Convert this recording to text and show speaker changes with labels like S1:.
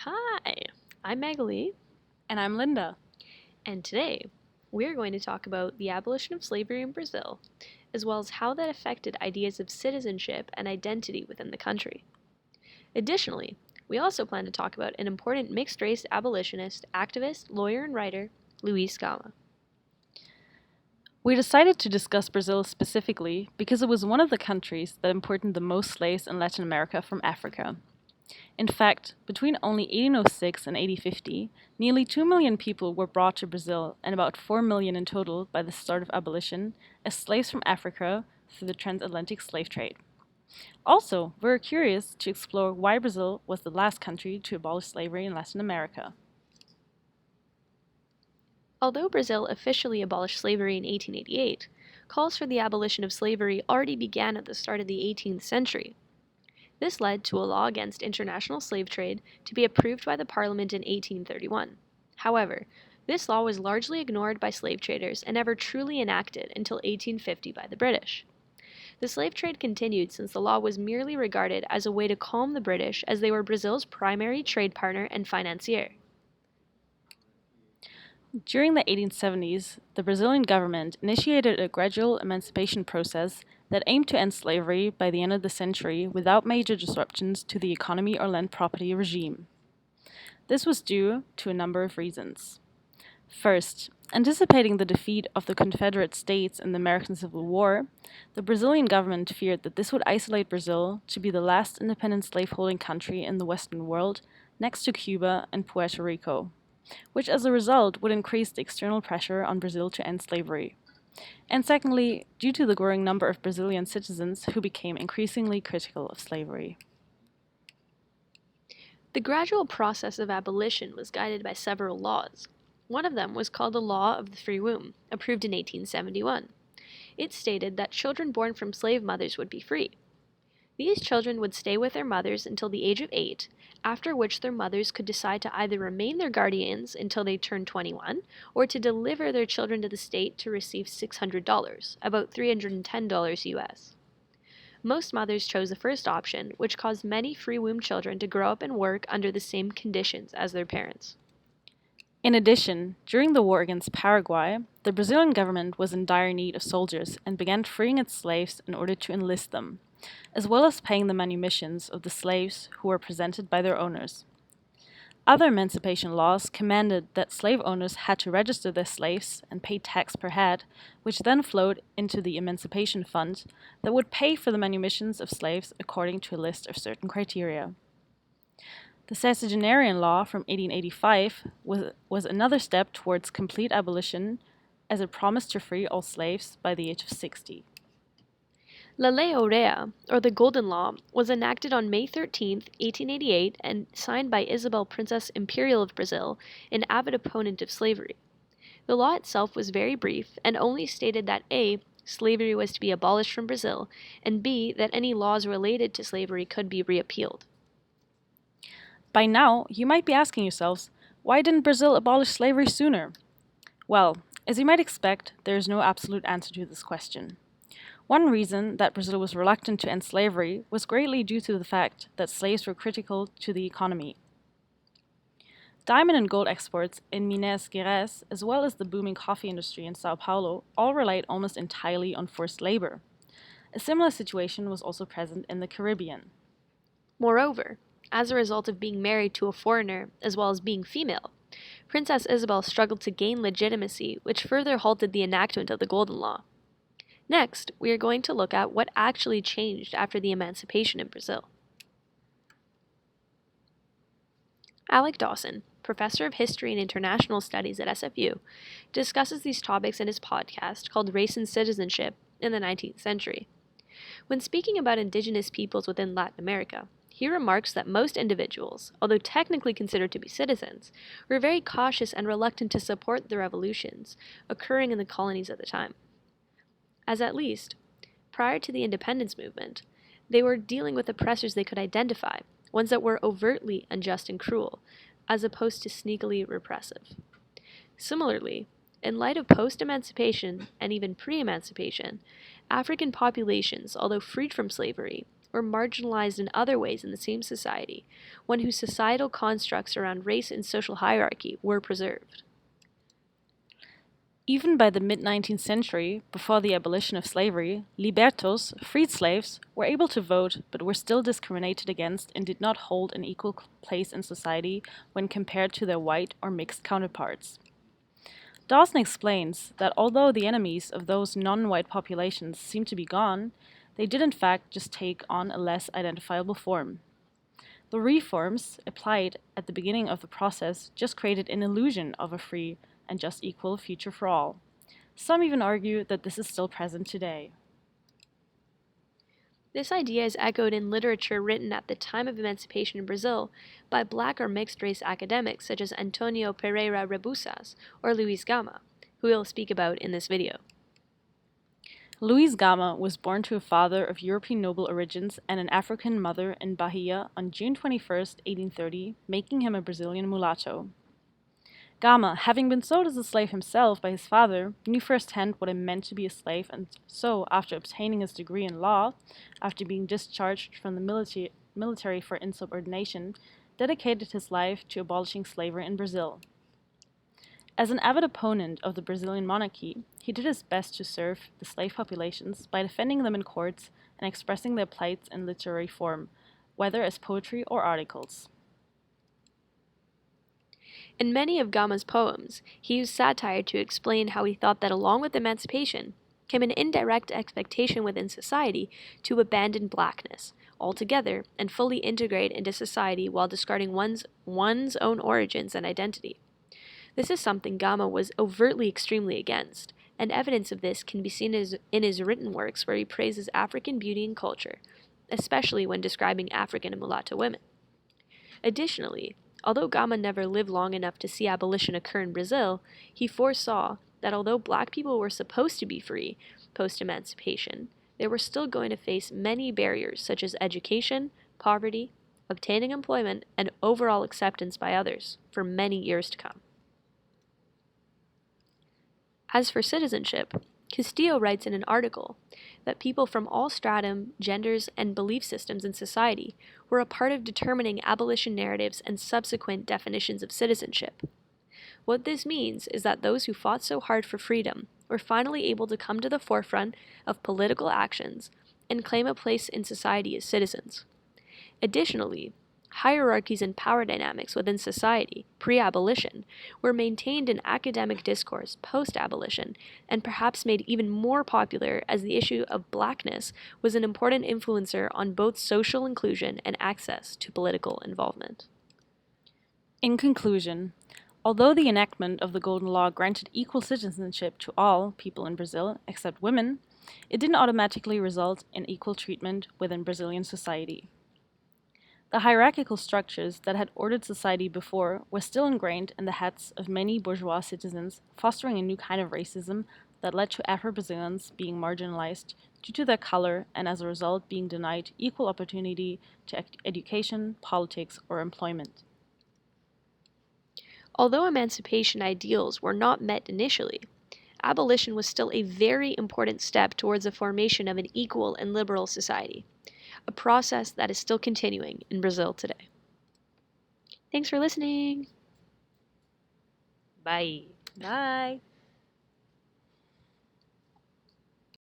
S1: Hi, I'm Magali,
S2: And I'm Linda.
S1: and today we're going to talk about the abolition of slavery in Brazil, as well as how that affected ideas of citizenship and identity within the country. Additionally, we also plan to talk about an important mixed race abolitionist, activist, lawyer, and writer, Luiz Gama.
S2: We decided to discuss Brazil specifically because it was one of the countries that imported the most slaves in Latin America from Africa. In fact, between only 1806 and 1850, nearly 2 million people were brought to Brazil and about 4 million in total by the start of abolition as slaves from Africa through the transatlantic slave trade. Also, we were curious to explore why Brazil was the last country to abolish slavery in Latin America.
S1: Although Brazil officially abolished slavery in 1888, calls for the abolition of slavery already began at the start of the 18th century. This led to a law against international slave trade to be approved by the Parliament in 1831. However, this law was largely ignored by slave traders and never truly enacted until 1850 by the British. The slave trade continued since the law was merely regarded as a way to calm the British as they were Brazil's primary trade partner and financier.
S2: During the 1870s, the Brazilian government initiated a gradual emancipation process that aimed to end slavery by the end of the century without major disruptions to the economy or land property regime. This was due to a number of reasons. First, anticipating the defeat of the Confederate States in the American Civil War, the Brazilian government feared that this would isolate Brazil to be the last independent slaveholding country in the Western world, next to Cuba and Puerto Rico, which as a result would increase the external pressure on Brazil to end slavery. And secondly, due to the growing number of Brazilian citizens who became increasingly critical of slavery.
S1: The gradual process of abolition was guided by several laws. One of them was called the Law of the Free Womb, approved in 1871. It stated that children born from slave mothers would be free. These children would stay with their mothers until the age of 8, after which their mothers could decide to either remain their guardians until they turned 21 or to deliver their children to the state to receive $600, about $310 US. Most mothers chose the first option, which caused many free womb children to grow up and work under the same conditions as their parents.
S2: In addition, during the war against Paraguay, the Brazilian government was in dire need of soldiers and began freeing its slaves in order to enlist them, as well as paying the manumissions of the slaves who were presented by their owners. Other emancipation laws commanded that slave owners had to register their slaves and pay tax per head, which then flowed into the Emancipation Fund that would pay for the manumissions of slaves according to a list of certain criteria. The Sexagenarian Law from 1885 was another step towards complete abolition as it promised to free all slaves by the age of 60.
S1: La Lei Aurea, or the Golden Law, was enacted on May 13, 1888, and signed by Isabel, Princess Imperial of Brazil, an avid opponent of slavery. The law itself was very brief and only stated that A. Slavery was to be abolished from Brazil, and B. That any laws related to slavery could be reappealed.
S2: By now, you might be asking yourselves, why didn't Brazil abolish slavery sooner? Well, as you might expect, there is no absolute answer to this question. One reason that Brazil was reluctant to end slavery was greatly due to the fact that slaves were critical to the economy. Diamond and gold exports in Minas Gerais, as well as the booming coffee industry in Sao Paulo, all relied almost entirely on forced labor. A similar situation was also present in the Caribbean.
S1: Moreover, as a result of being married to a foreigner as well as being female, Princess Isabel struggled to gain legitimacy, which further halted the enactment of the Golden Law. Next, we are going to look at what actually changed after the emancipation in Brazil. Alec Dawson, professor of history and international studies at SFU, discusses these topics in his podcast called Race and Citizenship in the 19th Century. When speaking about indigenous peoples within Latin America, he remarks that most individuals, although technically considered to be citizens, were very cautious and reluctant to support the revolutions occurring in the colonies at the time. As at least, prior to the independence movement, they were dealing with oppressors they could identify, ones that were overtly unjust and cruel, as opposed to sneakily repressive. Similarly, in light of post-emancipation and even pre-emancipation, African populations, although freed from slavery, were marginalized in other ways in the same society, one whose societal constructs around race and social hierarchy were preserved.
S2: Even by the mid-19th century, before the abolition of slavery, libertos, freed slaves, were able to vote but were still discriminated against and did not hold an equal place in society when compared to their white or mixed counterparts. Dawson explains that although the enemies of those non-white populations seem to be gone, they did in fact just take on a less identifiable form. The reforms applied at the beginning of the process just created an illusion of a free and just equal future for all. Some even argue that this is still present today.
S1: This idea is echoed in literature written at the time of emancipation in Brazil by black or mixed race academics such as Antonio Pereira Rebusas or Luiz Gama, who we'll speak about in this video.
S2: Luiz Gama was born to a father of European noble origins and an African mother in Bahia on June 21, 1830, making him a Brazilian mulatto. Gama, having been sold as a slave himself by his father, knew firsthand what it meant to be a slave, and so, after obtaining his degree in law, after being discharged from the military for insubordination, dedicated his life to abolishing slavery in Brazil. As an avid opponent of the Brazilian monarchy, he did his best to serve the slave populations by defending them in courts and expressing their plights in literary form, whether as poetry or articles.
S1: In many of Gama's poems, he used satire to explain how he thought that along with emancipation came an indirect expectation within society to abandon blackness altogether and fully integrate into society while discarding one's own origins and identity. This is something Gama was overtly extremely against, and evidence of this can be seen in his written works where he praises African beauty and culture, especially when describing African and mulatto women. Additionally, although Gama never lived long enough to see abolition occur in Brazil, he foresaw that although black people were supposed to be free post-emancipation, they were still going to face many barriers such as education, poverty, obtaining employment, and overall acceptance by others for many years to come. As for citizenship, Castillo writes in an article that people from all stratum, genders, and belief systems in society were a part of determining abolition narratives and subsequent definitions of citizenship. What this means is that those who fought so hard for freedom were finally able to come to the forefront of political actions and claim a place in society as citizens. Additionally, hierarchies and power dynamics within society, pre-abolition, were maintained in academic discourse post-abolition and perhaps made even more popular as the issue of blackness was an important influencer on both social inclusion and access to political involvement.
S2: In conclusion, although the enactment of the Golden Law granted equal citizenship to all people in Brazil except women, it didn't automatically result in equal treatment within Brazilian society. The hierarchical structures that had ordered society before were still ingrained in the heads of many bourgeois citizens, fostering a new kind of racism that led to Afro-Brazilians being marginalized due to their color and as a result being denied equal opportunity to education, politics, or employment.
S1: Although emancipation ideals were not met initially, abolition was still a very important step towards the formation of an equal and liberal society, a process that is still continuing in Brazil today. Thanks for listening. Bye.
S2: Bye.